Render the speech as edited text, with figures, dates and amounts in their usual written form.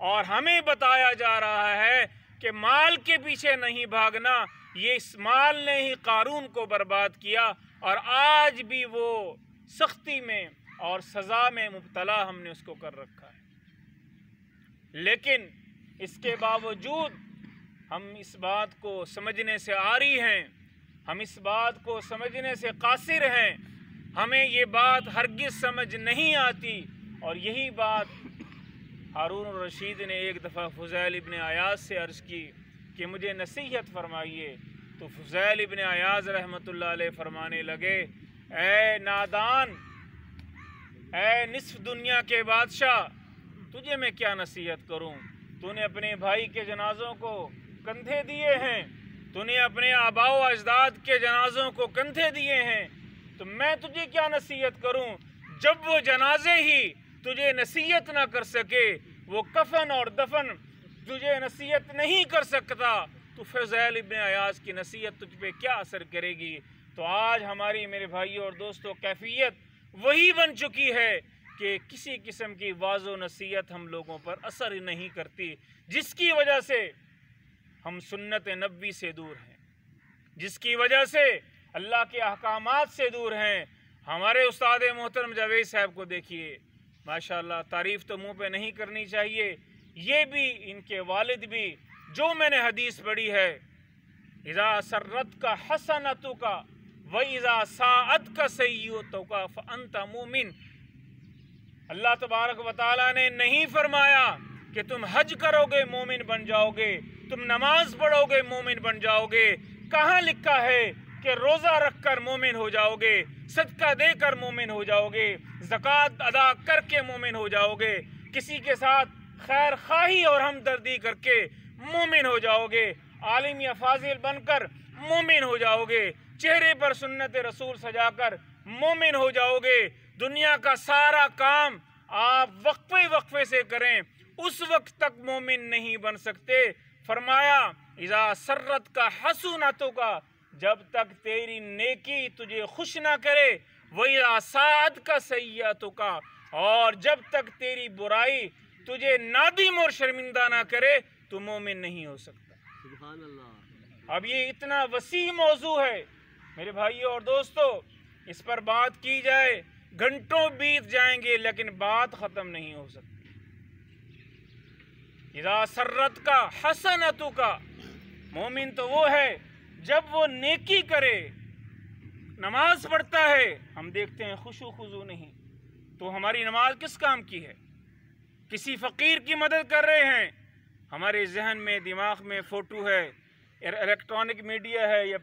और हमें बताया जा रहा है कि माल के पीछे नहीं भागना। ये इस माल ने ही कारून को बर्बाद किया और आज भी वो सख्ती में और सज़ा में मुब्तला हमने उसको कर रखा है। लेकिन इसके बावजूद हम इस बात को समझने से आरी हैं, हम इस बात को समझने से कासिर हैं। हमें ये बात हरगिज़ समझ नहीं आती। और यही बात हारून रशीद ने एक दफ़ा फ़ुज़ैल इब्न अयाज़ से अर्ज़ की कि मुझे नसीहत फरमाइए। तो फ़ुज़ैल इब्न अयाज़ रहमतुल्लाह अलैह फरमाने लगे, ए नादान, ए निस्फ़ दुनिया के बादशाह, तुझे मैं क्या नसीहत करूं? तूने अपने भाई के जनाज़ों को कंधे दिए हैं, तूने अपने आबाओ अजदाद के जनाज़ों को कंधे दिए हैं, तो मैं तुझे क्या नसीहत करूं? जब वो जनाजे ही तुझे नसीहत ना कर सके, वो कफन और दफन तुझे नसीहत नहीं कर सकता, तो फ़ुज़ैल इब्न अयाज़ की नसीहत तुझ पे क्या असर करेगी? तो आज हमारी, मेरे भाइयों और दोस्तों, कैफियत वही बन चुकी है कि किसी किस्म की वाज़ो नसीहत हम लोगों पर असर ही नहीं करती, जिसकी वजह से हम सुन्नत नबी से दूर हैं, जिसकी वजह से अल्लाह के अहकामात से दूर हैं। हमारे उस्ताद मोहतरम जावेद साहब को देखिए, माशाअल्लाह, तारीफ़ तो मुँह पे नहीं करनी चाहिए, ये भी, इनके वालिद भी, जो मैंने हदीस पढ़ी है, इज़ा सर्रत का हसनतु का व इज़ा साअत का सय्यतु का फ़अंता मुमिन। अल्लाह तबारक व तआला ने नहीं फरमाया कि तुम हज करोगे मोमिन बन जाओगे, तुम नमाज पढ़ोगे मोमिन बन जाओगे। कहाँ लिखा है कि रोज़ा रखकर मोमिन हो जाओगे, सदका देकर मोमिन हो जाओगे, ज़कात अदा करके मोमिन हो जाओगे, किसी के साथ खैर खाही और हमदर्दी करके मोमिन हो जाओगे, आलिम या फाजिल बनकर मोमिन हो जाओगे, चेहरे पर सुन्नत रसूल सजाकर मोमिन हो जाओगे। दुनिया का सारा काम आप वक्फे वक्फे से करें, उस वक्त तक मोमिन नहीं बन सकते। फरमाया इज़ा सर्रत का हसनतु का, जब तक तेरी नेकी तुझे खुश ना करे, वही साद का सय्यतु का, और जब तक तेरी बुराई तुझे नादिम और शर्मिंदा ना करे, तू मोमिन नहीं हो सकता। सुभान अल्लाह। अब ये इतना वसी मौजू है मेरे भाइयों और दोस्तों, इस पर बात की जाए घंटों बीत जाएंगे, लेकिन बात ख़त्म नहीं हो सकती। इज़ा सर्रत का हसनतु का, मोमिन तो वो है जब वो नेकी करे, नमाज पढ़ता है, हम देखते हैं खुशू खुजू नहीं, तो हमारी नमाज किस काम की है? किसी फ़कीर की मदद कर रहे हैं, हमारे जहन में, दिमाग में फ़ोटो है, इलेक्ट्रॉनिक मीडिया है या